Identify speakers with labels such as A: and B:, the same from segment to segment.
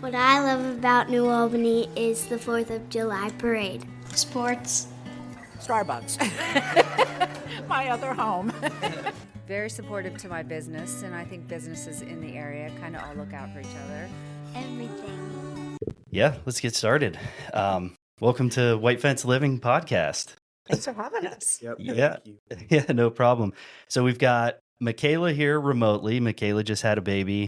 A: What I love about New Albany is the 4th of July parade.
B: Sports.
C: Starbucks. My other home.
D: Very supportive to my business, and I think businesses in the area kind of all look out for each other.
A: Everything.
E: Yeah, let's get started. Welcome to White Fence Living Podcast.
C: Thanks for having us.
F: Yep.
E: Yeah, yeah, no problem. So we've got Michaela here remotely. Michaela just had a baby.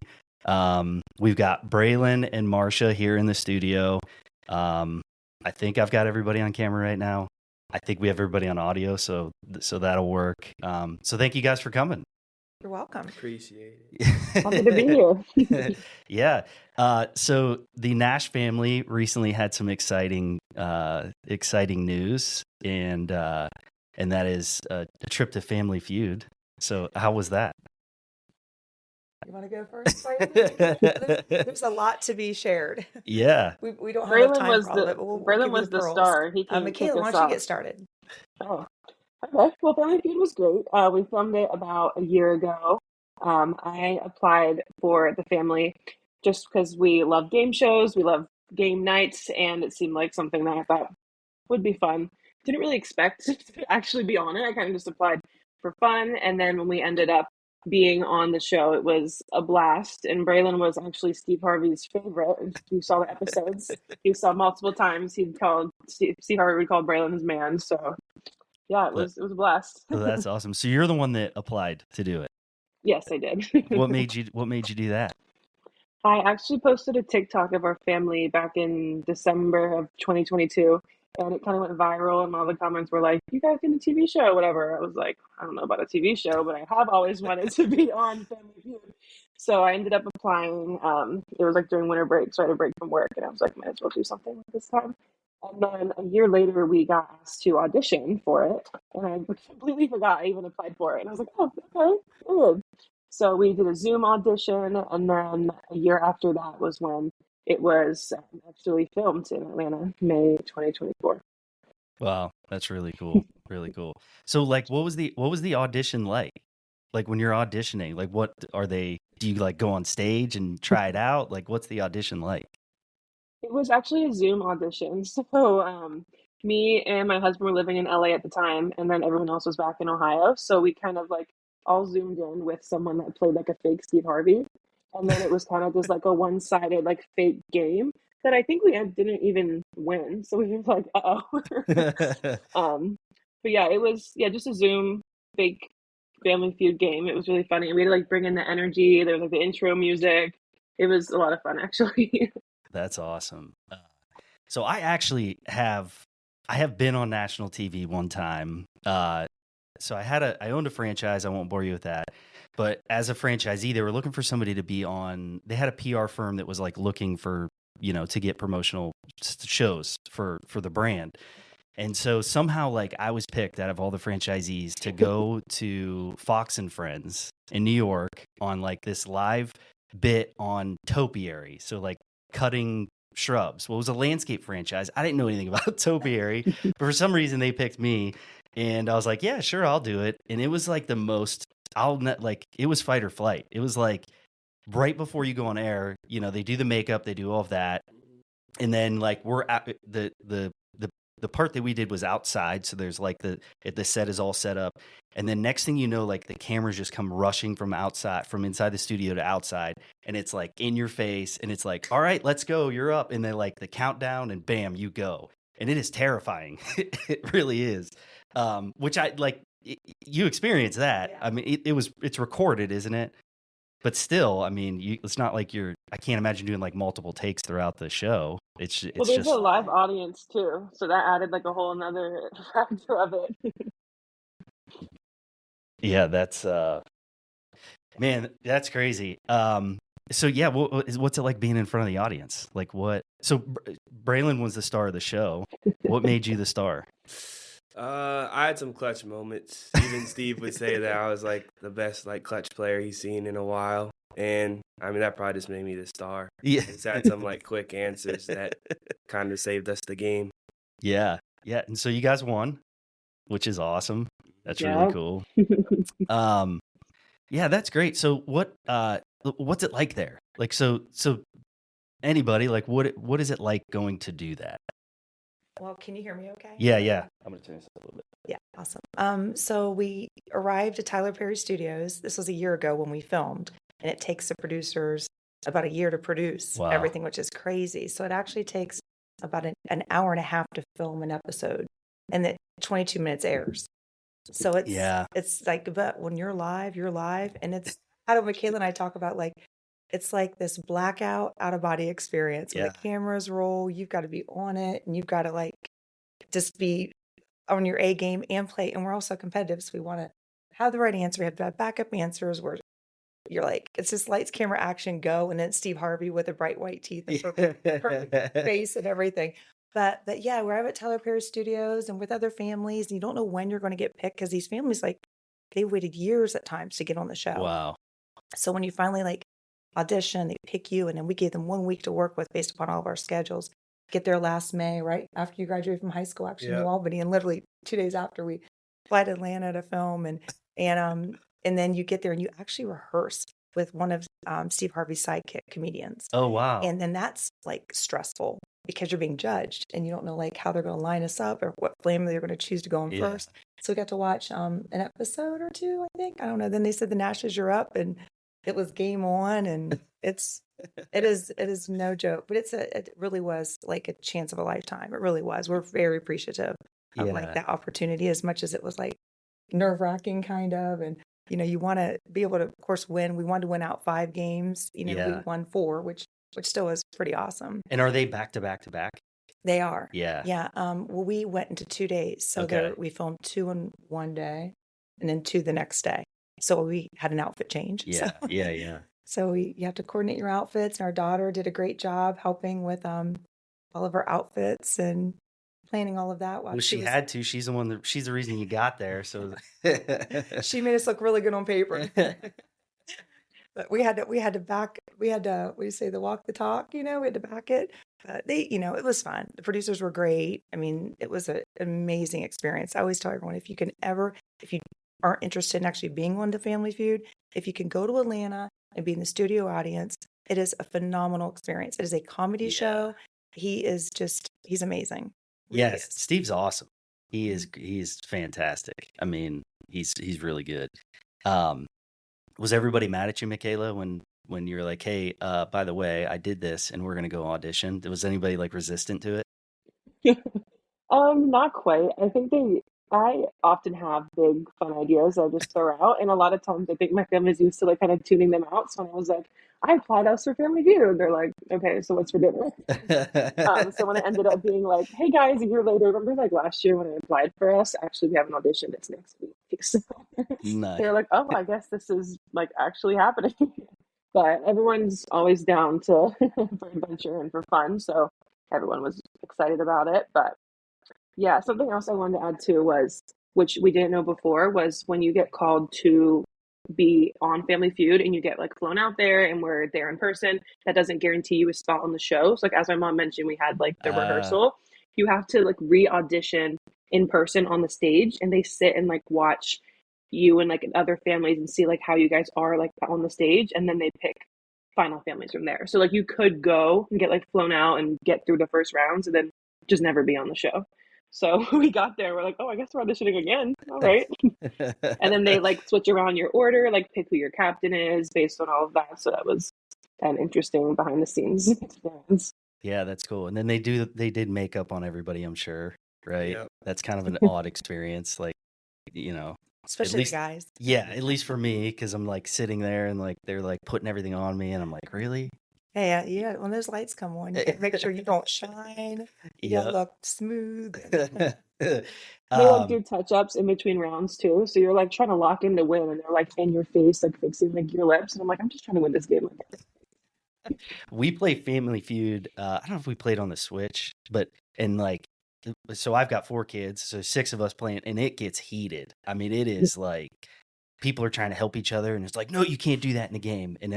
E: We've got Braylon and Marsha here in the studio. I think I've got everybody on camera right now. I think we have everybody on audio, so that'll work. So thank you guys for coming.
C: You're welcome.
F: Appreciate it.
G: Happy to be here.
E: Yeah. So the Nash family recently had some exciting news, and that is a trip to Family Feud. So how was that?
C: You want to go first? There's a lot to be shared.
E: Yeah.
C: We don't have enough time for all of it.
G: Braylon was the star. He can
C: Michaela, why
G: kick us
C: don't you
G: off.
C: get started?
G: Oh, okay. Well, Family Feud was great. We filmed it about a year ago. I applied for the family just because we love game shows, we love game nights, and it seemed like something that I thought would be fun. Didn't really expect to actually be on it. I kind of just applied for fun, and then when we ended up being on the show, it was a blast. And Braylon was actually Steve Harvey's favorite. If you saw the episodes, you saw multiple times Steve Harvey would call Braylon his man. So yeah, it was a blast.
E: Oh, that's awesome. So you're the one that applied to do it.
G: Yes, I did.
E: What made you do that?
G: I actually posted a TikTok of our family back in December of 2022, and it kind of went viral, and all the comments were like, "You guys get a TV show, whatever." I was like, I don't know about a TV show, but I have always wanted to be on Family Feud. So I ended up applying. It was like during winter break, so I had a break from work, and I was like, might as well do something with this time. And then a year later, we got asked to audition for it, and I completely forgot I even applied for it. And I was like, oh, okay, good. So we did a Zoom audition, and then a year after that was when it was actually filmed in Atlanta, May 2024.
E: Wow, that's really cool. Really cool. So like what was the audition like? Like when you're auditioning, like what are they, do you like go on stage and try it out? Like what's the audition like?
G: It was actually a Zoom audition. So me and my husband were living in LA at the time, and then everyone else was back in Ohio. So we kind of like all zoomed in with someone that played like a fake Steve Harvey. And then it was kind of just like a one-sided like fake game that I think we didn't even win. So we were like, uh-oh. But yeah, it was just a Zoom fake Family Feud game. It was really funny. We had to like bring in the energy. There was like the intro music. It was a lot of fun, actually.
E: That's awesome. So I actually have been on national TV one time. So I owned a franchise. I won't bore you with that. But as a franchisee, they were looking for somebody to be on. They had a PR firm that was like looking for, to get promotional shows for the brand. And so somehow like I was picked out of all the franchisees to go to Fox and Friends in New York on like this live bit on topiary. So like cutting shrubs. Well, it was a landscape franchise. I didn't know anything about topiary, but for some reason they picked me. And I was like, yeah, sure, I'll do it. And it was like the most, it was fight or flight. It was like right before you go on air, they do the makeup, they do all of that. And then like we're at the part that we did was outside. So there's like the set is all set up. And then next thing you know, like the cameras just come rushing from inside the studio to outside. And it's like in your face. And it's like, all right, let's go. You're up. And then like the countdown and bam, you go. And it is terrifying. It really is. Which I like, you experience that. Yeah. I mean, it's recorded, isn't it? But still, I mean, it's not like I can't imagine doing like multiple takes throughout the show. It's
G: there's
E: just
G: a live audience too. So that added like a whole another factor of it.
E: Yeah, that's, man, that's crazy. So yeah, what's it like being in front of the audience? Like what? So Braylon was the star of the show. What made you the star?
F: I had some clutch moments. Even Steve would say that I was like the best like clutch player he's seen in a while. And I mean, that probably just made me the star.
E: Yeah.
F: It's had some like quick answers that kind of saved us the game.
E: Yeah. Yeah. And so you guys won, which is awesome. That's really cool. Yeah, that's great. So what's it like there? Like, so anybody, like what is it like going to do that?
C: Well, can you hear me okay?
E: Yeah. I'm gonna turn this up a little bit.
C: Yeah, awesome. So we arrived at Tyler Perry Studios. This was a year ago when we filmed, and it takes the producers about a year to produce
E: Wow.
C: everything, which is crazy. So it actually takes about an hour and a half to film an episode, and that 22 minutes airs. So it's like, but when you're live, and it's how do Michaela and I talk about, like, it's like this blackout out of body experience. When the cameras roll, you've got to be on it, and you've got to like just be on your A game and play. And we're also competitive, so we want to have the right answer. We have to have backup answers where you're like, it's just lights, camera, action, go, and then Steve Harvey with the bright white teeth and perfect face and everything. But yeah, we're out at Tyler Perry Studios and with other families, and you don't know when you're going to get picked because these families, like, they waited years at times to get on the show.
E: Wow.
C: So when you finally like audition, they pick you, and then we gave them 1 week to work with based upon all of our schedules. Get there last May, right after you graduate from high school, actually, in New Albany, and literally 2 days after we fly to Atlanta to film, and then you get there and you actually rehearse with one of Steve Harvey's sidekick comedians.
E: Oh wow.
C: And then that's like stressful because you're being judged and you don't know like how they're going to line us up or what flame they're going to choose to go on first. So we got to watch an episode or two, I think. I don't know. Then they said the Nashes, you're up, and it was game on, and it is no joke, but it really was like a chance of a lifetime. It really was. We're very appreciative of like that opportunity, as much as it was like nerve wracking kind of, and you want to be able to, of course, win. We wanted to win out 5 games. We won 4, which still is pretty awesome.
E: And are they back to back to back?
C: They are.
E: Yeah.
C: Yeah. Well, we went into 2 days, so we filmed 2 in one day, and then 2 the next day. So we had an outfit change.
E: Yeah. Yeah.
C: So you have to coordinate your outfits, and our daughter did a great job helping with all of our outfits and planning all of that.
E: Well, she had to. She's the reason you got there. So
C: she made us look really good on paper. But we had to what do you say, the walk the talk, we had to back it. But it was fun. The producers were great. I mean, it was an amazing experience. I always tell everyone, if you aren't interested in actually being on the Family Feud, if you can go to Atlanta and be in the studio audience, it is a phenomenal experience. It is a comedy show. He's amazing. Really
E: yes,
C: is.
E: Steve's awesome. He's fantastic. I mean, he's really good. Was everybody mad at you, Michaela, when you were like, hey, by the way, I did this and we're gonna go audition? Was anybody like resistant to it?
G: Not quite. I often have big fun ideas I just throw out, and a lot of times I think my family's used to like kind of tuning them out. So when I was like, I applied us for Family Feud, they're like, okay, so what's for dinner? So when it ended up being like, hey guys, a year later, remember like last year when I applied for us, actually we have an audition that's next week. So
E: Nice.
G: they're like, oh, I guess this is like actually happening. But everyone's always down to for adventure and for fun, so everyone was excited about it. But yeah, something else I wanted to add too was, which we didn't know before, was when you get called to be on Family Feud and you get like flown out there and we're there in person, that doesn't guarantee you a spot on the show. So like as my mom mentioned, we had like the rehearsal. You have to like re-audition in person on the stage, and they sit and like watch you and like other families and see like how you guys are like on the stage, and then they pick final families from there. So like you could go and get like flown out and get through the first rounds and then just never be on the show. So we got there, we're like, oh, I guess we're auditioning again. All right. And then they like switch around your order, like pick who your captain is based on all of that. So that was an interesting behind the scenes experience.
E: Yeah, that's cool. And then they did makeup on everybody, I'm sure, right?
F: Yep.
E: That's kind of an odd experience, like,
C: Especially the guys.
E: Yeah, at least for me, because I'm like sitting there and like they're like putting everything on me, and I'm like, really?
C: Hey, yeah, when those lights come on, you gotta make sure you don't shine. You gotta look smooth.
G: They like do touch-ups in between rounds too. So you're like trying to lock in to win, and they're like in your face, like fixing like your lips. And I'm like, I'm just trying to win this game.
E: We play Family Feud. I don't know if we played on the Switch, so I've got 4 kids, so 6 of us playing, and it gets heated. I mean, it is like people are trying to help each other, and it's like, no, you can't do that in a game. And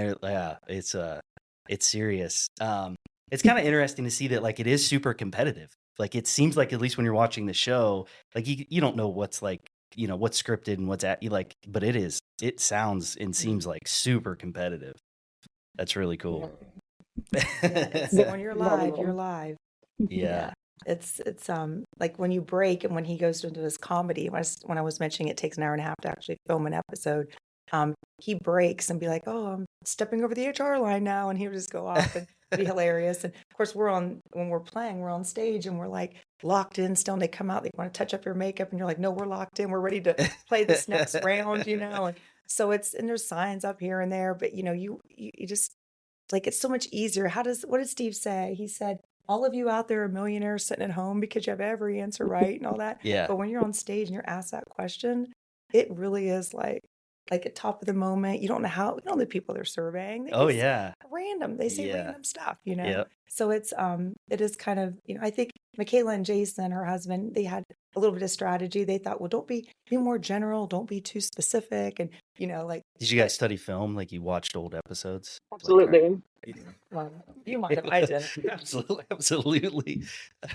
E: it's serious. It's kind of interesting to see that like it is super competitive. Like it seems like, at least when you're watching the show, like you don't know what's like, what's scripted and what's at you, like, but it sounds and seems like super competitive. That's really cool.
C: It's,
G: Yeah.
C: when you're
G: Loving
C: live,
G: it.
C: you're live.
E: Yeah.
C: It's like when you break and when he goes into his comedy, when I was mentioning it takes an hour and a half to actually film an episode, he breaks and be like, "Oh, I'm stepping over the HR line now," and he would just go off and be hilarious. And of course, when we're playing, we're on stage and we're like locked in still, and they come out, they want to touch up your makeup, and you're like, "No, we're locked in, we're ready to play this next round," And so and there's signs up here and there, but you just like it's so much easier. What did Steve say? He said, all of you out there are millionaires sitting at home because you have every answer right and all that.
E: Yeah.
C: But when you're on stage and you're asked that question, it really is like at top of the moment. You don't know the people they're surveying. They
E: Oh
C: just
E: yeah.
C: random. They say
E: Yeah.
C: random stuff,
E: Yep.
C: So it is kind of, I think Michaela and Jason, her husband, they had a little bit of strategy. They thought, well, don't be more general, don't be too specific. And, like,
E: Did you guys study film? Like you watched old episodes?
G: Absolutely.
C: well, you might have, I didn't.
E: Absolutely. Absolutely.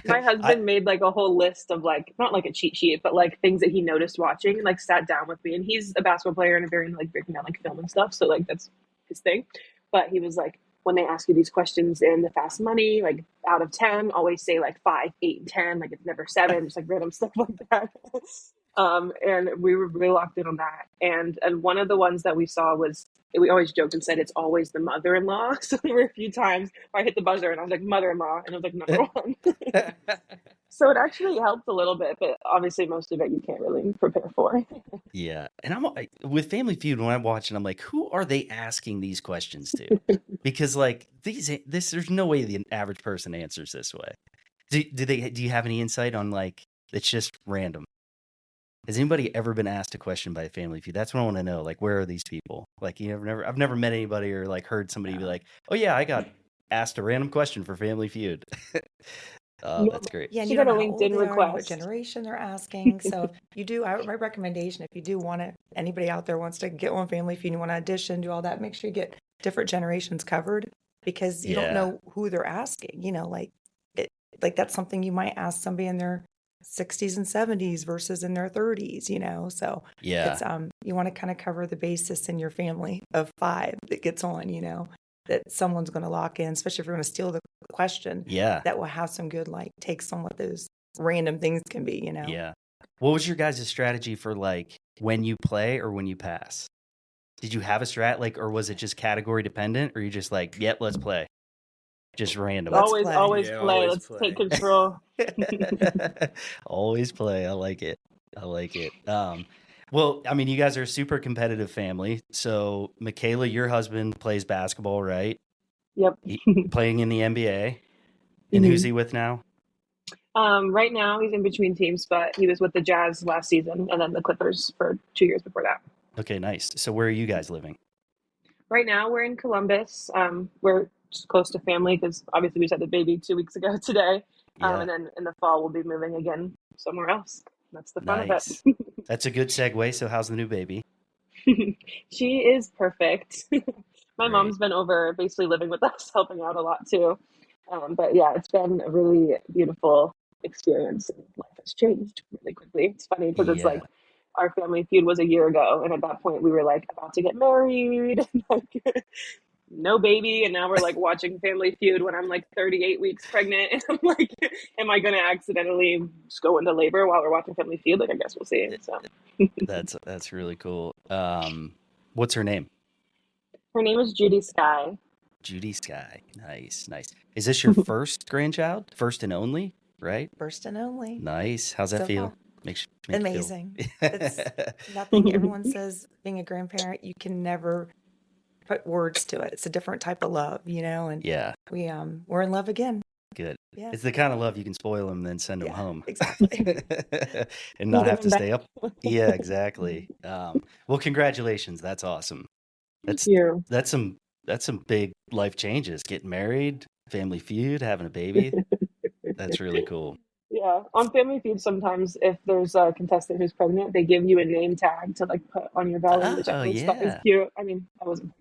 G: My husband made like a whole list of like, not like a cheat sheet, but like things that he noticed watching and like sat down with me. And he's a basketball player and a very like breaking down like film and stuff. So like that's his thing. But he was like, when they ask you these questions in the Fast Money, like out of 10, always say like 5, 8, and 10. Like it's never 7, just like random stuff like that. And we were really locked in on that. And one of the ones that we saw was, we always joked and said it's always the mother-in-law. So there were a few times where I hit the buzzer and I was like, mother-in-law, and it was like number 1. So it actually helped a little bit, but obviously most of it you can't really prepare for.
E: Yeah. And with Family Feud, when I'm watching, I'm like, who are they asking these questions to? Because like there's no way the average person answers this way. Do you have any insight on like, it's just random? Has anybody ever been asked a question by a Family Feud? That's what I want to know. Like, where are these people? Like, I've never met anybody or like heard somebody be like, oh yeah, I got asked a random question for Family Feud. That's great.
C: Yeah, and
G: She
C: you don't
G: got a
C: know how old
G: LinkedIn
C: they are, and what
G: request.
C: generation they're asking. So you do, my recommendation, if you do want to, anybody out there wants to get on Family Feud, you want to audition, do all that, make sure you get different generations covered, because you don't know who they're asking, like that's something you might ask somebody in their 60s and 70s versus in their 30s, so
E: Yeah.
C: it's you want to kind of cover the basis in your family of 5 that gets on, that someone's going to lock in, especially if you're going to steal the question.
E: Yeah.
C: That will have some good like takes on what those random things can be,
E: Yeah. What was your guys' strategy for like when you play or when you pass? Did you have a strat, like, or was it just category dependent, or you just like, yep, let's play? Just random.
G: Always
C: play.
G: play.
F: Yeah, always
G: Let's
F: play.
G: take control.
E: Always play. I like it. Well, I mean, you guys are a super competitive family. So, Michaela, your husband plays basketball, right?
G: Yep.
E: Playing in the NBA. And who's he with now?
G: Right now he's in between teams, but he was with the Jazz last season and then the Clippers for 2 years before that.
E: Okay, nice. So, where are you guys living?
G: Right now we're in Columbus. We're just close to family because obviously we just had the baby 2 weeks ago today.
E: Yeah.
G: And then in the fall we'll be moving again somewhere else. That's the fun
E: Nice.
G: of it.
E: That's a good segue. So, how's the new baby?
G: She is perfect. My
E: Great.
G: mom's been over basically living with us, helping out a lot too. But yeah, it's been a really beautiful experience. Life has changed really quickly. It's funny because it's like our Family Feud was a year ago, and at that point we were like about to get married, like, no baby, and now we're like watching Family Feud when I'm like 38 weeks pregnant, and I'm like, am I going to accidentally just go into labor while we're watching Family Feud? Like, I guess we'll see. So
E: That's really cool. What's her name?
G: her name is Judy Sky.
E: Judy Sky. Nice. Is this your first grandchild? First and only, right?
C: First and only.
E: Nice. How's that
C: So
E: feel?
C: far.
E: Makes
C: Amazing. It's nothing. Everyone says being a grandparent, you can never put words to it. It's a different type of love, and
E: Yeah,
C: we're in love again.
E: good.
C: Yeah.
E: It's the kind of love you can spoil them, then send them
C: Yeah,
E: home.
C: exactly.
E: And not have to
G: Back.
E: stay up. Yeah, exactly. Well, congratulations. That's awesome.
G: Thank you.
E: That's some big life changes. Getting married, Family Feud, having a baby. That's really cool.
G: Yeah, on Family Feud, sometimes if there's a contestant who's pregnant, they give you a name tag to like put on your belly, which I
E: Oh,
G: always thought was
E: yeah.
G: cute. I mean, I wasn't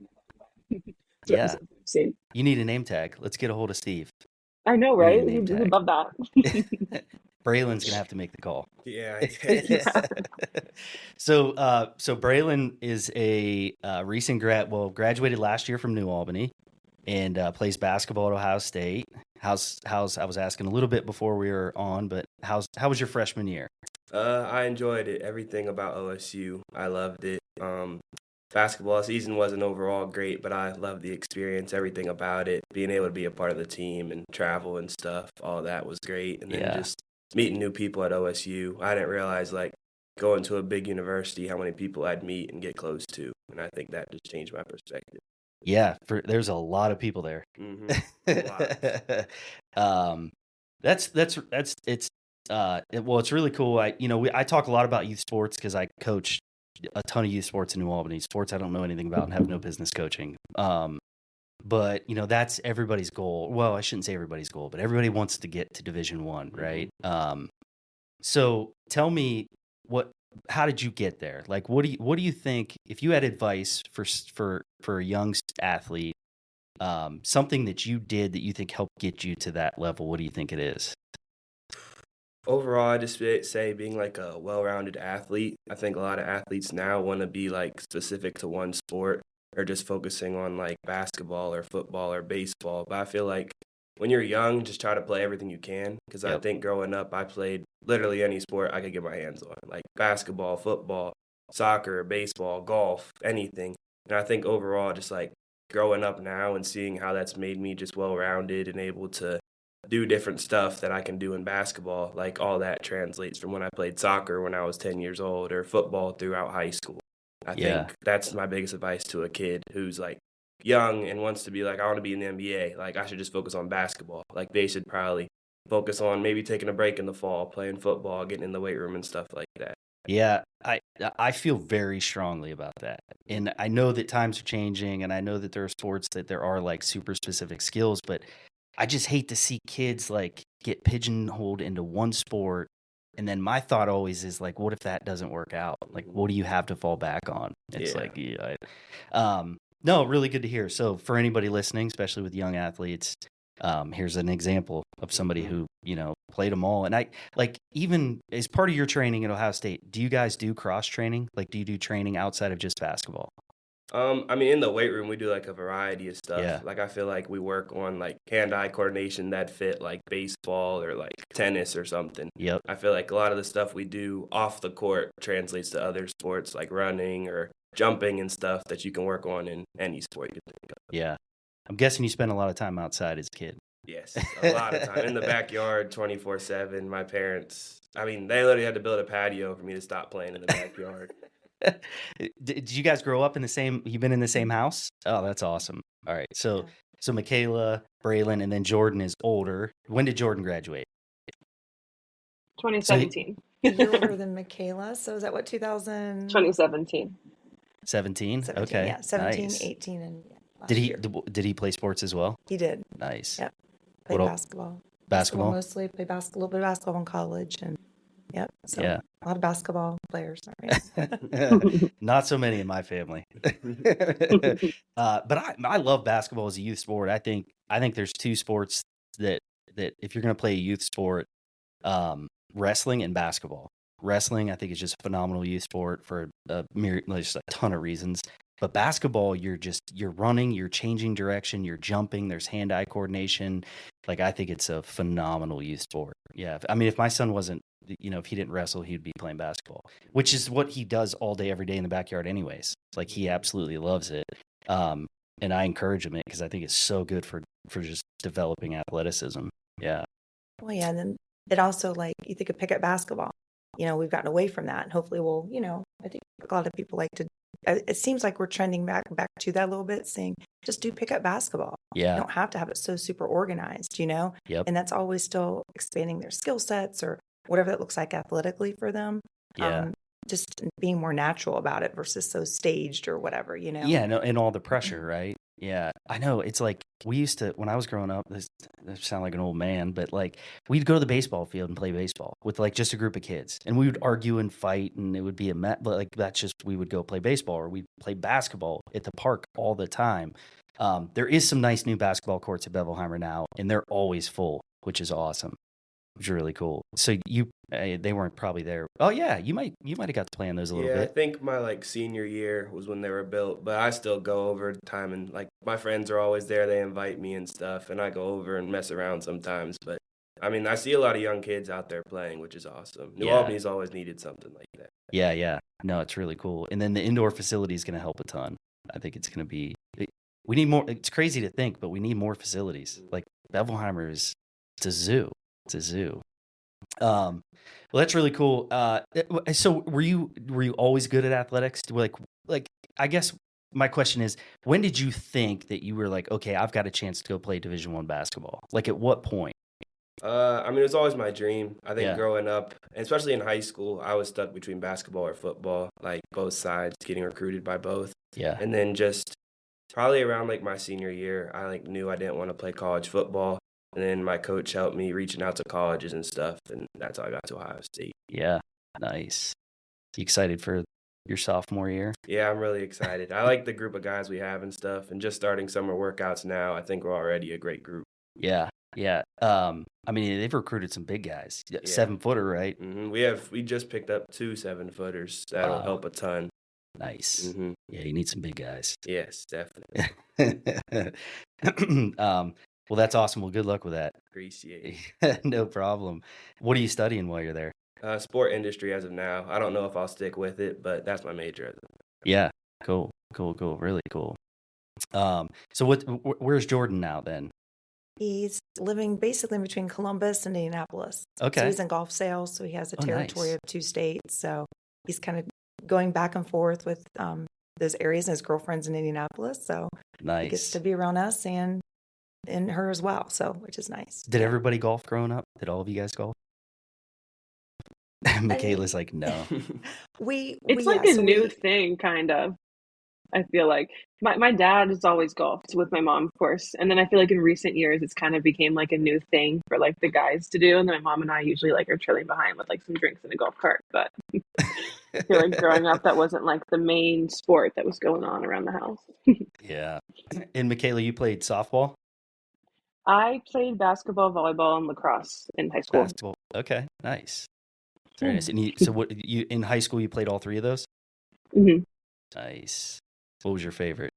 G: pregnant, but
E: Yeah.
G: see,
E: You need a name tag. Let's get a hold of Steve.
G: I know,
E: We need a
G: right?
E: name
G: He'd
E: tag.
G: love that.
E: Braylon's gonna have to make the call.
F: Yeah.
E: So Braylon is a recent graduated last year from New Albany. and plays basketball at Ohio State. How's I was asking a little bit before we were on, but how was your freshman year?
F: I enjoyed it. Everything about OSU, I loved it. Basketball season wasn't overall great, but I loved the experience, everything about it. Being able to be a part of the team and travel and stuff, all that was great. And then just meeting new people at OSU. I didn't realize, like, going to a big university, how many people I'd meet and get close to. And I think that just changed my perspective.
E: Yeah, there's a lot of people there.
F: Mm-hmm. A lot.
E: It's really cool. I talk a lot about youth sports because I coach a ton of youth sports in New Albany. Sports I don't know anything about and have no business coaching. But that's everybody's goal. Well, I shouldn't say everybody's goal, but everybody wants to get to Division I, right? So tell me, how did you get there? Like, what do you think, if you had advice for a young athlete, something that you did that you think helped get you to that level, what do you think it is?
F: Overall, I just say being like a well-rounded athlete. I think a lot of athletes now want to be like specific to one sport or just focusing on like basketball or football or baseball. But I feel like when you're young, just try to play everything you can. Because I think growing up, I played literally any sport I could get my hands on, like basketball, football, soccer, baseball, golf, anything. And I think overall, just like growing up now and seeing how that's made me just well-rounded and able to do different stuff that I can do in basketball, like all that translates from when I played soccer when I was 10 years old or football throughout high school. I think that's my biggest advice to a kid who's like young and wants to be like, I want to be in the NBA. Like, I should just focus on basketball. Like, they should probably focus on maybe taking a break in the fall, playing football, getting in the weight room and stuff like that.
E: Yeah, I feel very strongly about that. And I know that times are changing, and I know that there are sports that there are like super specific skills, but I just hate to see kids like get pigeonholed into one sport. And then my thought always is like, what if that doesn't work out? Like, what do you have to fall back on? It's no, really good to hear. So for anybody listening, especially with young athletes, here's an example of somebody who, played them all. And I like, even as part of your training at Ohio State, do you guys do cross training? Like, do you do training outside of just basketball?
F: I mean, in the weight room, we do like a variety of stuff. Yeah. Like, I feel like we work on like hand-eye coordination that fit like baseball or like tennis or something.
E: Yep.
F: I feel like a lot of the stuff we do off the court translates to other sports like running or jumping and stuff that you can work on in any sport you can think of.
E: Yeah. I'm guessing you spent a lot of time outside as a kid.
F: Yes, a lot of time. In the backyard, 24/7. My parents, I mean, they literally had to build a patio for me to stop playing in the backyard.
E: Did you guys grow up in the same, you've been in the same house? Oh, that's awesome. All right. So Michaela, Braylon, and then Jordan is older. When did Jordan graduate?
G: 2017.
C: A year older than Michaela. So is that what,
G: 2017?
E: 17? Okay.
C: Yeah, 17,
E: nice.
C: 18, and
E: did he play sports as well?
C: He did.
E: Nice.
C: Yep. Played basketball.
E: Basketball
C: mostly. Played a little bit of basketball in college, and so
E: a
C: lot of basketball players. Right?
E: Not so many in my family. But I love basketball as a youth sport. I think there's two sports that if you're going to play a youth sport, wrestling and basketball. Wrestling, I think, is just a phenomenal youth sport for just a ton of reasons. But basketball, you're running, you're changing direction, you're jumping, there's hand-eye coordination. Like, I think it's a phenomenal youth sport. Yeah. I mean, if my son wasn't, if he didn't wrestle, he'd be playing basketball, which is what he does all day, every day in the backyard anyways. Like, he absolutely loves it. And I encourage him because I think it's so good for just developing athleticism. Yeah.
C: Well, yeah. And then it also, like, you think of pick up basketball. We've gotten away from that, and hopefully we'll, I think a lot of people like to, it seems like we're trending back to that a little bit, saying just do pick up basketball.
E: Yeah.
C: You don't have to have it so super organized,
E: Yep.
C: And that's always still expanding their skill sets or whatever that looks like athletically for them.
E: Yeah.
C: Just being more natural about it versus so staged or whatever,
E: Yeah, no, and all the pressure, right? Yeah, I know. It's like we used to, when I was growing up, this sound like an old man, but like we'd go to the baseball field and play baseball with like just a group of kids, and we would argue and fight, and it would be but like that's just, we would go play baseball, or we'd play basketball at the park all the time. There is some nice new basketball courts at Bevelheimer now, and they're always full, which is awesome. which is really cool. So they weren't probably there. Oh yeah, you might have got to play in those a little
F: Yeah, I
E: bit.
F: think my like senior year was when they were built, but I still go over time and like my friends are always there. They invite me and stuff, and I go over and mess around sometimes. But I mean, I see a lot of young kids out there playing, which is awesome. New
E: Yeah.
F: Albany's always needed something like that.
E: Yeah. No, it's really cool. And then the indoor facility is going to help a ton. I think it's going to be. We need more. It's crazy to think, but we need more facilities. Like Bevelheimer it's a zoo. It's a zoo. Well, that's really cool. So were you always good at athletics? Like I guess my question is, when did you think that you were like, okay, I've got a chance to go play Division I basketball? Like at what point?
F: I mean, it was always my dream. I think
E: Yeah.
F: growing up, and especially in high school, I was stuck between basketball or football, like both sides, getting recruited by both.
E: Yeah.
F: And then just probably around like my senior year, I like knew I didn't want to play college football. And then my coach helped me reaching out to colleges and stuff, and that's how I got to Ohio State.
E: Yeah. Nice. You excited for your sophomore year?
F: Yeah, I'm really excited. I like the group of guys we have and stuff, and just starting summer workouts now, I think we're already a great group.
E: Yeah. I mean, they've recruited some big guys.
F: Yeah.
E: 7-footer, right?
F: We just picked up 2 7-footers. That'll help a ton.
E: Nice.
F: Mm-hmm.
E: Yeah, you need some big guys.
F: Yes, definitely.
E: Well, that's awesome. Well, good luck with that.
F: Appreciate
E: No problem. What are you studying while you're there?
F: it. Sport industry as of now. I don't know if I'll stick with it, but that's my major as of now.
E: Yeah. Cool. Really cool. So where's Jordan now then?
C: He's living basically in between Columbus and Indianapolis.
E: Okay.
C: So he's in golf sales, so he has a territory
E: nice.
C: of 2 states. So he's kind of going back and forth with those areas, and his girlfriend's in Indianapolis. So he gets
E: Nice.
C: to be around us and her as well, so which is nice.
E: Did everybody golf growing up? Did all of you guys golf? Michaela's like, no.
G: It's like a new thing, kind of. I feel like my dad has always golfed with my mom, of course, and then I feel like in recent years it's kind of became like a new thing for like the guys to do, and then my mom and I usually like are trailing behind with like some drinks in a golf cart. But I feel like growing up that wasn't like the main sport that was going on around the house.
E: Yeah. And Michaela, you played softball?
G: I played basketball, volleyball, and lacrosse in high school.
E: Basketball. Okay, nice. Very nice. And so what you in high school you played all 3 of those?
G: Mm-hmm.
E: Nice. What was your favorite?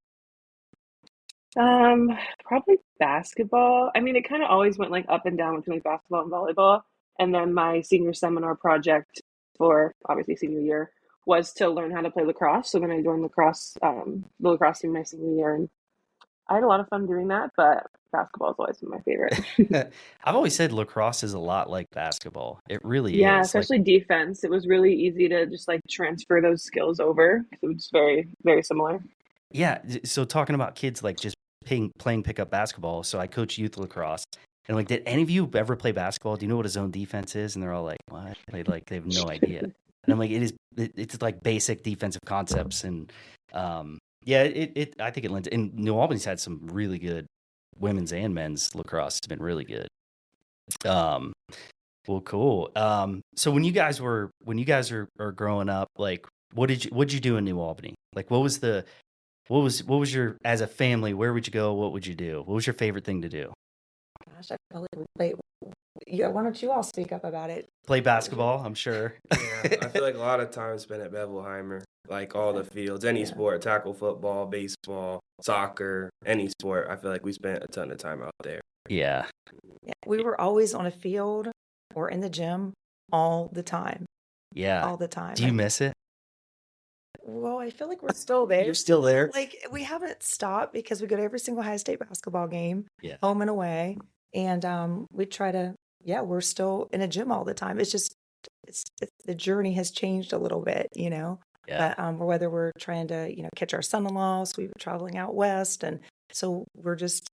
G: Probably basketball. I mean, it kind of always went like up and down between like basketball and volleyball. And then my senior seminar project for obviously senior year was to learn how to play lacrosse. So then I joined the lacrosse team my senior year, and I had a lot of fun doing that. But basketball has always been my favorite.
E: I've always said lacrosse is a lot like basketball. It really
G: Yeah,
E: is.
G: especially defense. It was really easy to just like transfer those skills over. So it's very, very similar.
E: Yeah. So talking about kids like just playing pickup basketball. So I coach youth lacrosse. And like, did any of you ever play basketball? Do you know what a zone defense is? And they're all like, what? They have no idea. And I'm like, it's like basic defensive concepts. And yeah, I think it lends. And New Albany's had some really good women's and men's lacrosse. It's been really good. Well, cool. So when you guys are growing up, like, what'd you do in New Albany? Like, what was your, as a family, where would you go? What would you do? What was your favorite thing to do?
C: Gosh, I probably would play. Yeah, why don't you all speak up about it?
E: Play basketball, I'm sure.
F: Yeah, I feel like a lot of time spent at Bevelheimer, like all the fields, any sport, tackle football, baseball, soccer, any sport. I feel like we spent a ton of time out there.
E: Yeah.
C: We were always on a field or in the gym all the time.
E: Yeah.
C: All the time.
E: Do you miss it?
C: Well, I feel like we're still there.
E: You're still there?
C: Like, we haven't stopped because we go to every single high state basketball game,
E: home
C: and away. And we try to, we're still in a gym all the time. It's just, the journey has changed a little bit,
E: Yeah.
C: But whether we're trying to, catch our son-in-laws, we were traveling out west. And so we're just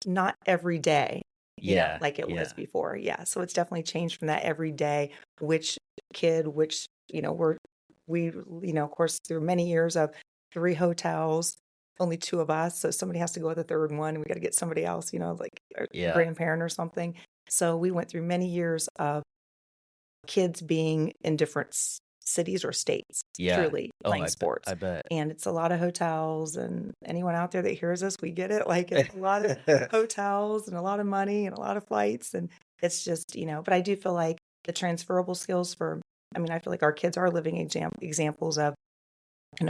C: not every day, like it was before. Yeah. So it's definitely changed from that every day, which kid, we, of course, through many years of 3 hotels, only 2 of us. So somebody has to go with the third one, and we got to get somebody else, like a grandparent or something. So we went through many years of kids being in different cities or states,
E: Yeah.
C: truly playing sports.
E: I bet.
C: And it's a lot of hotels, and anyone out there that hears us, we get it. Like, it's a lot of hotels and a lot of money and a lot of flights. And it's just, but I do feel like the transferable skills I feel like our kids are living examples of,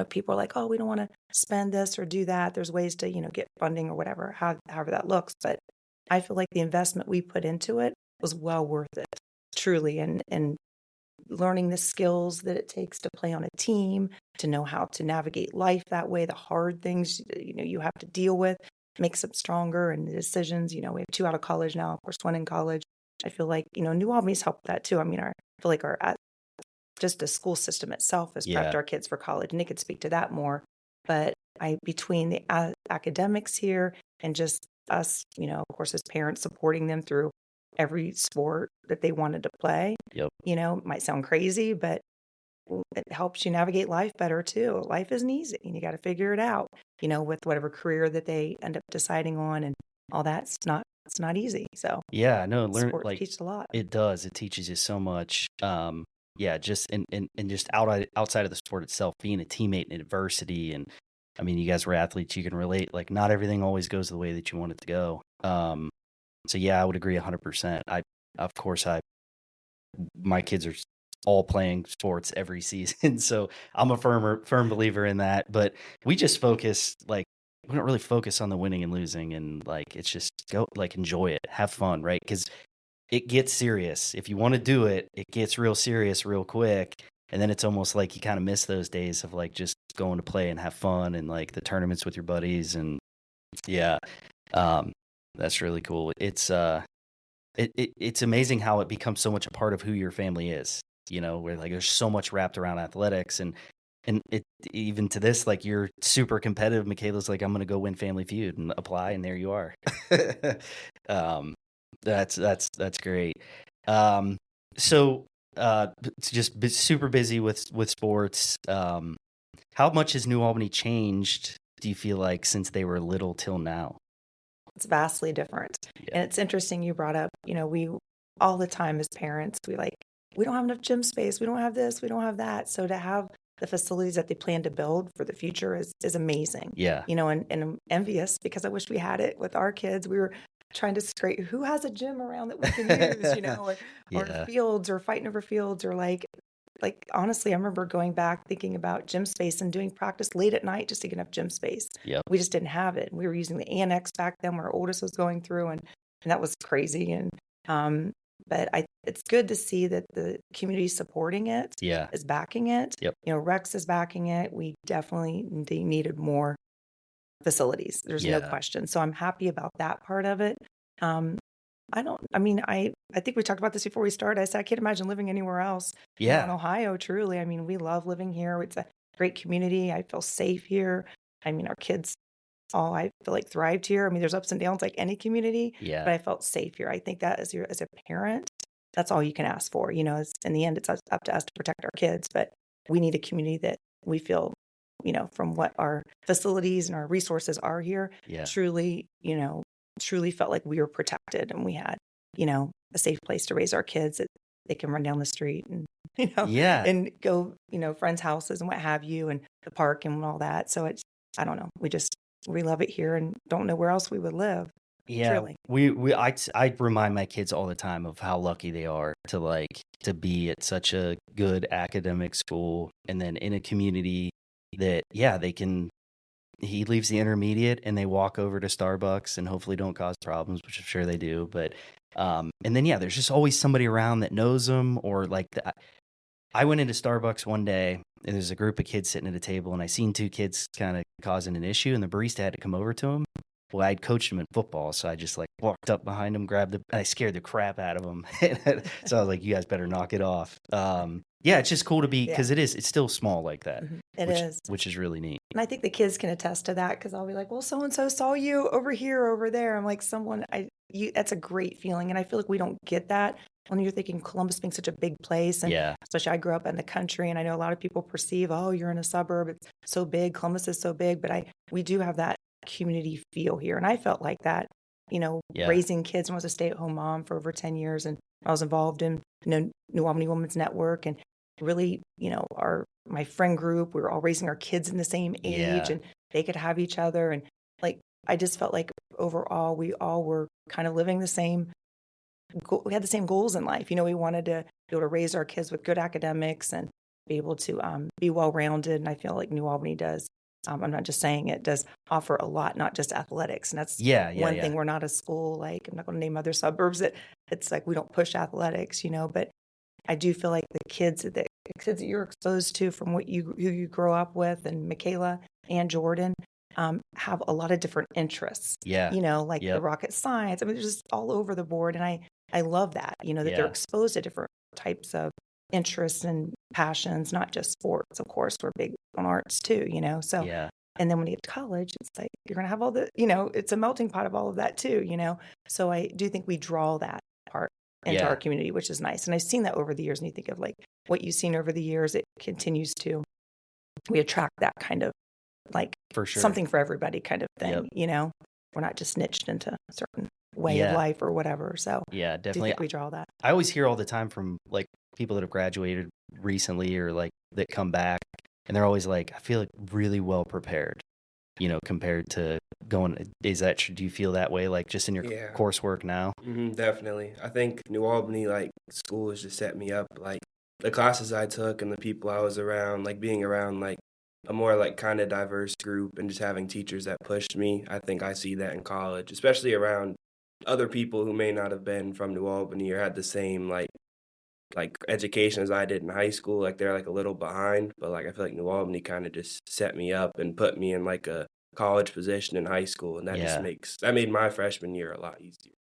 C: people are like, oh, we don't want to spend this or do that. There's ways to, get funding or whatever, however that looks. But I feel like the investment we put into it was well worth it, truly. And learning the skills that it takes to play on a team, to know how to navigate life that way, the hard things, you have to deal with, makes them stronger, and the decisions, we have 2 out of college now, of course, 1 in college. I feel like, New Albany's helped that too. I feel like just the school system itself has prepped our kids for college, and they could speak to that more. But between the academics here and just us, of course, as parents supporting them through every sport that they wanted to play, it might sound crazy, but it helps you navigate life better too. Life isn't easy, and you got to figure it out, with whatever career that they end up deciding on, and all that's it's not easy. So sport teaches a lot.
E: It does. It teaches you so much. Just and just outside of the sport itself, being a teammate in adversity. And you guys were athletes, you can relate. Like, not everything always goes the way that you want it to go. So I would agree 100%. My kids are all playing sports every season, so I'm a firm believer in that. But we just focus, we don't really focus on the winning and losing, and it's just go, enjoy it, have fun, right? Because it gets serious. If you want to do it, it gets real serious real quick. And then it's almost like you kind of miss those days of just going to play and have fun, and the tournaments with your buddies. And that's really cool. It's it's amazing how it becomes so much a part of who your family is, where there's so much wrapped around athletics. And it, even to this, you're super competitive. Michaela's like, I'm going to go win Family Feud and apply. And there you are. That's great. So just super busy with sports. How much has New Albany changed, do you feel like, since they were little till now?
C: It's vastly different. And it's interesting you brought up, we all the time as parents, we don't have enough gym space. We don't have this, we don't have that. So to have the facilities that they plan to build for the future is amazing.
E: Yeah.
C: And I'm envious, because I wish we had it with our kids. We were trying to scrape who has a gym around that we can use, or fields, or fighting over fields, or honestly, I remember going back thinking about gym space and doing practice late at night just to get enough gym space.
E: Yep.
C: We just didn't have it. We were using the annex back then, where our oldest was going through, and that was crazy. And but it's good to see that the community supporting it, is backing it.
E: Yep.
C: Rex is backing it. We definitely needed more facilities. There's no question. So I'm happy about that part of it. I think we talked about this before we started. I said, I can't imagine living anywhere else. In Ohio, truly. We love living here. It's a great community. I feel safe here. Our kids all, I feel like, thrived here. There's ups and downs like any community, but I felt safe here. I think that as a parent, that's all you can ask for. In the end, it's up to us to protect our kids, but we need a community that we feel, from what our facilities and our resources are here, truly felt like we were protected, and we had, a safe place to raise our kids, that they can run down the street and, and go, friends' houses and what have you, and the park and all that. So I don't know. We love it here, and don't know where else we would live.
E: Yeah.
C: Truly.
E: I remind my kids all the time of how lucky they are to be at such a good academic school, and then in a community that, they can. He leaves the intermediate and they walk over to Starbucks and hopefully don't cause problems, which I'm sure they do. But, and then, there's just always somebody around that knows them, or I went into Starbucks one day, and there's a group of kids sitting at a table, and I seen 2 kids kind of causing an issue, and the barista had to come over to them. Well, I'd coached them in football, so I just walked up behind them, and I scared the crap out of them. So I was like, you guys better knock it off. It's just cool to be, because it's still small like that.
C: Mm-hmm.
E: Which is really neat.
C: And I think the kids can attest to that, because I'll be like, well, so-and-so saw you over here, over there. I'm like, that's a great feeling. And I feel like we don't get that when you're thinking Columbus being such a big place. And especially, I grew up in the country, and I know a lot of people perceive, oh, you're in a suburb, it's so big, Columbus is so big, but we do have that community feel here. And I felt like that, raising kids. I was a stay-at-home mom for over 10 years, and I was involved in, New Albany Women's Network, and really, my friend group, we were all raising our kids in the same age and they could have each other. And like, I just felt like overall, we all were kind of living the same, we had the same goals in life. We wanted to be able to raise our kids with good academics and be able to be well-rounded. And I feel like New Albany does. I'm not just saying it, does offer a lot, not just athletics. And that's one thing. We're not a school, like, I'm not going to name other suburbs that it's like we don't push athletics, but I do feel like the kids that you're exposed to from who you grow up with, and Michaela and Jordan, have a lot of different interests.
E: Yeah.
C: The rocket science. I mean, they're just all over the board. And I love that, that they're exposed to different types of interests and passions, not just sports. Of course, we're big on arts too, So, and then when you get to college, it's like you're going to have all the, it's a melting pot of all of that too, So I do think we draw that part into our community, which is nice. And I've seen that over the years. And you think of like what you've seen over the years, it continues to, we attract that kind of like
E: for sure
C: something for everybody kind of thing, We're not just niched into a certain way of life or whatever. So
E: yeah, definitely.
C: I think we draw that.
E: I always hear all the time from like people that have graduated recently or like that come back, and they're always like, I feel like really well prepared, compared to going. Is that do you feel that way, like just in your coursework now?
F: Definitely. I think New Albany, like, school has just set me up, like the classes I took and the people I was around, like being around like a more like kind of diverse group and just having teachers that pushed me. I think I see that in college, especially around other people who may not have been from New Albany or had the same like education as I did in high school. Like they're like a little behind, but like I feel like New Albany kind of just set me up and put me in like a college position in high school, and that made my freshman year a lot easier.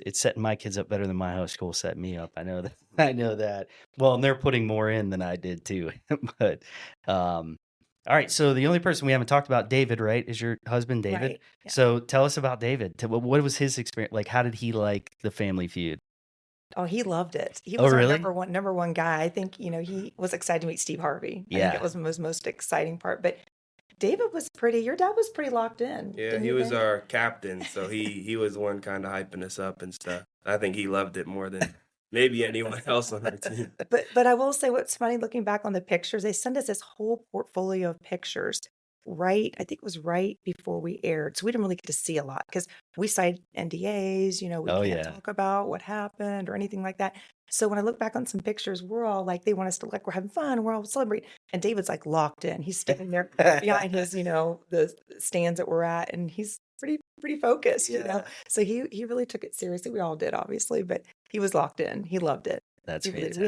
F: It's
E: setting my kids up better than my high school set me up. I know that. Well, and they're putting more in than I did too. But all right. So the only person we haven't talked about, David, right, is your husband, David.
C: Right. Yeah.
E: So tell us about David. What was his experience? Like, how did he like the Family Feud?
C: Oh, he loved it. He was
E: really?
C: our number one guy. I think, he was excited to meet Steve Harvey. I think it was his most exciting part. But David was your dad was pretty locked in.
F: Yeah, he was our captain. So he was the one kind of hyping us up and stuff. I think he loved it more than maybe anyone else on our team.
C: But I will say what's funny, looking back on the pictures, they sent us this whole portfolio of pictures I think it was right before we aired. So we didn't really get to see a lot because we signed NDAs, we can't talk about what happened or anything like that. So when I look back on some pictures, we're all like, they want us to like, we're having fun, we're all celebrating. And David's like locked in. He's standing there behind his, the stands that we're at, and he's pretty focused, So he really took it seriously. We all did, obviously, but he was locked in. He loved it.
E: That's fantastic.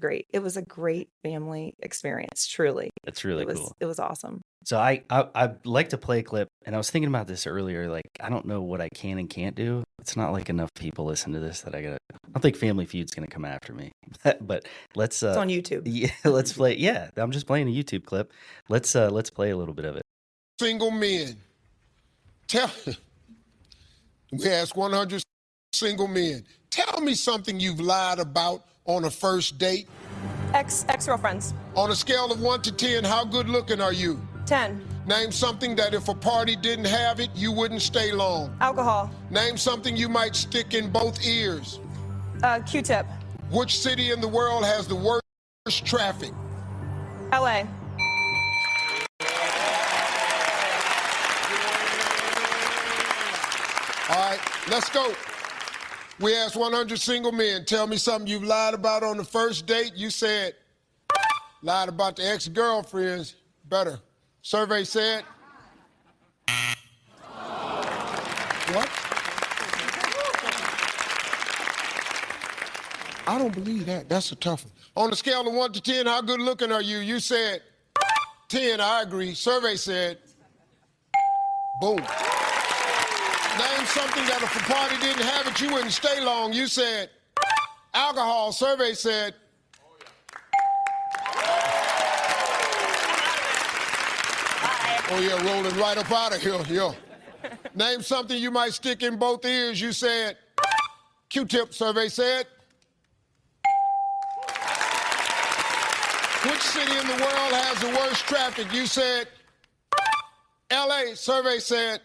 C: We had it was a great family experience, truly.
E: That's really cool.
C: It was awesome.
E: So I'd like to play a clip, and I was thinking about this earlier. Like, I don't know what I can and can't do. It's not like enough people listen to this that I don't think Family Feud's going to come after me. But let's.
C: It's on YouTube.
E: Yeah, let's play. Yeah, I'm just playing a YouTube clip. Let's play a little bit of it.
B: Single men. We asked 100 single men. Tell me something you've lied about on a first date.
H: Ex-girlfriends.
B: On a scale of 1 to 10, how good looking are you?
H: 10.
B: Name something that if a party didn't have it, you wouldn't stay long.
H: Alcohol.
B: Name something you might stick in both ears.
H: Q-tip.
B: Which city in the world has the worst traffic?
H: LA.
B: All right, let's go. We asked 100 single men, tell me something you've lied about on the first date. You said, lied about the ex-girlfriends. Better. Survey said. What? I don't believe that. That's a tough one. On a scale of 1 to 10, how good looking are you? You said 10, I agree. Survey said, boom. Name something that if a party didn't have it, you wouldn't stay long. You said alcohol. Survey said. Oh, yeah, rolling right up out of here. Yo. Name something you might stick in both ears. You said Q-tip. Survey said. Which city in the world has the worst traffic? You said LA. Survey said.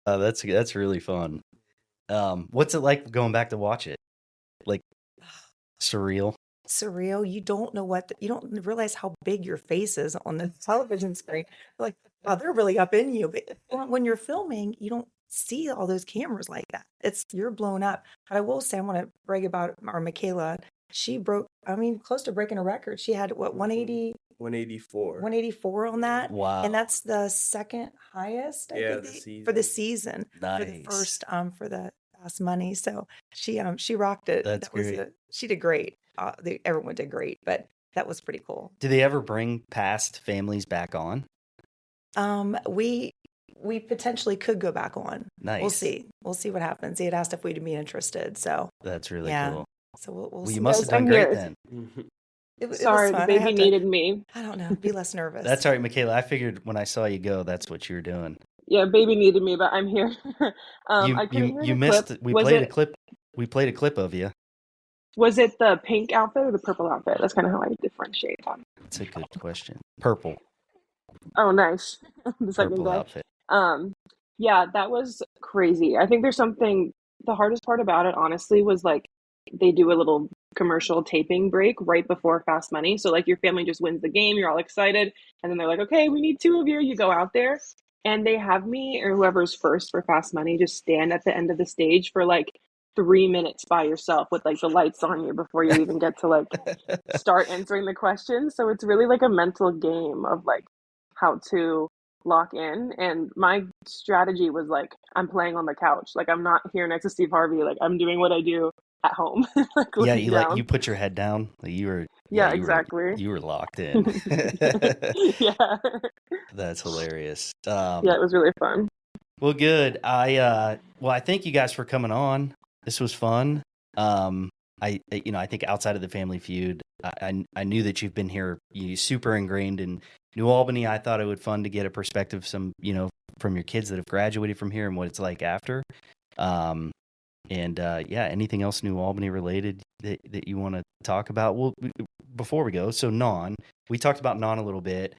E: That's really fun. What's it like going back to watch it? Like surreal.
C: Surreal. You don't know you don't realize how big your face is on the television screen. Like, wow, they're really up in you. But when you're filming, you don't see all those cameras like that. You're blown up. But I will say, I want to brag about our Michaela. She broke, close to breaking a record. She had what,
F: 184.
C: 184 on that.
E: Wow.
C: And that's the second highest, I think, for the season.
E: Nice.
C: For the first, for the Fast Money. So she rocked it.
E: That's great.
C: She did great. Everyone did great, but that was pretty cool.
E: Do they ever bring past families back on?
C: We potentially could go back on.
E: Nice.
C: We'll see what happens. He had asked if we'd be interested. So
E: that's really cool.
C: So we'll
E: well,
C: see.
E: you must have done great then.
G: Sorry, the baby needed me.
C: I don't know. Be less nervous.
E: That's all right, Michaela. I figured when I saw you go, that's what you were doing.
G: Yeah, baby needed me, but I'm here.
E: You missed. We played a clip of you.
G: Was it the pink outfit or the purple outfit? That's kind of how I differentiate them.
E: That's a good question. Purple.
G: Oh, nice. The second
E: Purple
G: day.
E: outfit.
G: Yeah, that was crazy. I think the hardest part about it, honestly, was like they do a little commercial taping break right before Fast Money. So like your family just wins the game, you're all excited, and then they're like, okay, we need 2 of you. You go out there, and they have me or whoever's first for Fast Money just stand at the end of the stage for like 3 minutes by yourself with like the lights on you before you even get to like start answering the questions. So it's really like a mental game of like how to lock in. And my strategy was like, I'm playing on the couch. Like I'm not here next to Steve Harvey. Like I'm doing what I do at home.
E: You put your head down. Like you were.
G: Yeah, exactly.
E: You were locked in.
G: Yeah.
E: That's hilarious.
G: Yeah, it was really fun.
E: Well, good. I thank you guys for coming on. This was fun. I think outside of the Family Feud, I knew that you've been here, super ingrained in New Albany. I thought it would be fun to get a perspective, from your kids that have graduated from here and what it's like after. Anything else New Albany related that you want to talk about? Well, before we go, so NON, we talked about NON a little bit.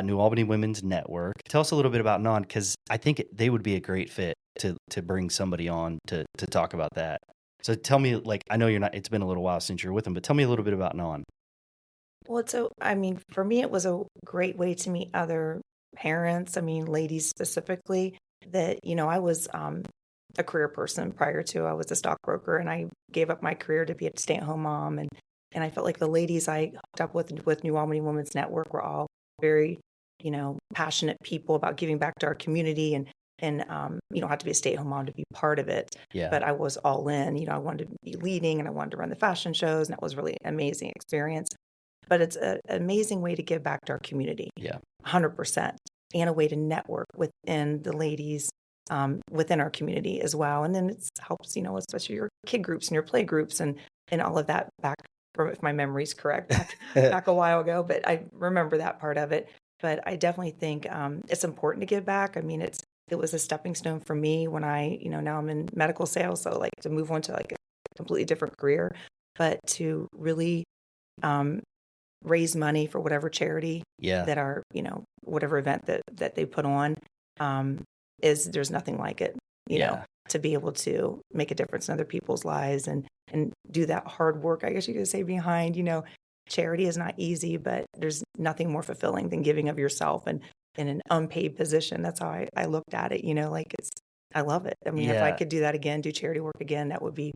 E: New Albany Women's Network. Tell us a little bit about NON, because I think they would be a great fit to bring somebody on to talk about that. So tell me, I know it's been a little while since you're with them, but tell me a little bit about NON.
C: Well, for me, it was a great way to meet other parents. Ladies specifically, that, I was a career person prior to. I was a stockbroker, and I gave up my career to be a stay-at-home mom. And I felt like the ladies I hooked up with New Albany Women's Network were all very, passionate people about giving back to our community, and you don't have to be a stay-at-home mom to be part of it.
E: Yeah.
C: But I was all in. I wanted to be leading, and I wanted to run the fashion shows, and that was really an amazing experience. But it's an amazing way to give back to our community.
E: Yeah,
C: 100%, and a way to network within the ladies within our community as well. And then it helps, especially your kid groups and your play groups and all of that back, if my memory's correct, back a while ago. But I remember that part of it. But I definitely think it's important to give back. It was a stepping stone for me when I, now I'm in medical sales. So to move on to a completely different career, but to really raise money for whatever charity that are, whatever event that they put on, there's nothing like it, you know, to be able to make a difference in other people's lives and do that hard work, I guess you could say, behind, charity is not easy, but there's nothing more fulfilling than giving of yourself and in an unpaid position. That's how I looked at it, I love it. If I could do that again, do charity work again, that would be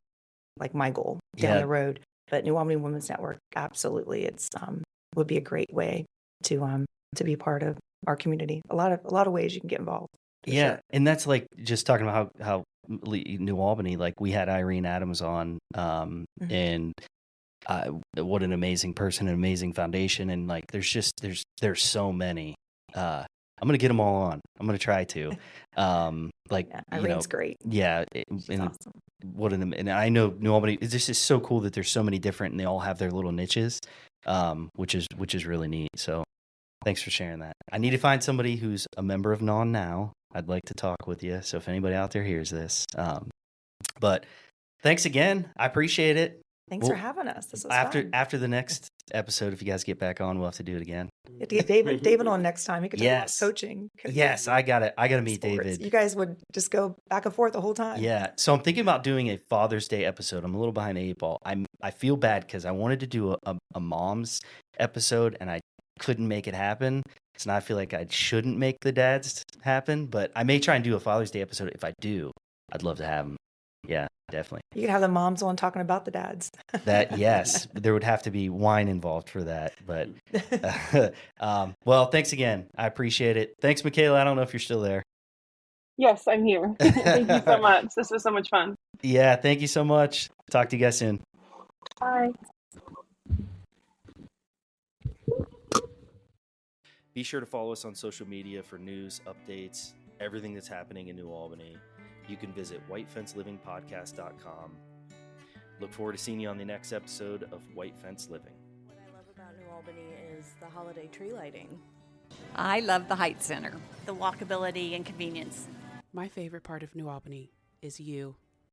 C: my goal down the road. But New Albany Women's Network, absolutely, it's would be a great way to be part of our community. A lot of ways you can get involved.
E: Yeah,
C: sure.
E: And that's just talking about how New Albany, we had Irene Adams on, and what an amazing person, an amazing foundation, and there's so many. I'm gonna get them all on. I'm gonna try to.
C: Irene's great.
E: Yeah,
C: She's awesome.
E: And I know New Albany. It's just so cool that there's so many different, and they all have their little niches, which is really neat. So, thanks for sharing that. I need to find somebody who's a member of NON now. I'd like to talk with you. So if anybody out there hears this, but thanks again. I appreciate it.
C: Thanks for having us. This was fun.
E: After the next episode, if you guys get back on, we'll have to do it again.
C: You have to get David on next time. He could talk about coaching.
E: Yes, I gotta meet
C: Sports.
E: David.
C: You guys would just go back and forth the whole time.
E: Yeah. So I'm thinking about doing a Father's Day episode. I'm a little behind the 8 ball. I feel bad because I wanted to do a mom's episode and I couldn't make it happen. So now I feel like I shouldn't make the dads happen, but I may try and do a Father's Day episode. If I do, I'd love to have them. Yeah, definitely.
C: You could have the moms on talking about the dads.
E: Yes, there would have to be wine involved for that. But well, thanks again. I appreciate it. Thanks, Michaela. I don't know if you're still there.
G: Yes, I'm here. Thank you so much. This was so much fun.
E: Yeah, thank you so much. Talk to you guys soon.
G: Bye.
E: Be sure to follow us on social media for news, updates, everything that's happening in New Albany. You can visit whitefencelivingpodcast.com. Look forward to seeing you on the next episode of White Fence Living.
I: What I love about New Albany is the holiday tree lighting.
D: I love the Heights Center.
J: The walkability and convenience.
K: My favorite part of New Albany is you.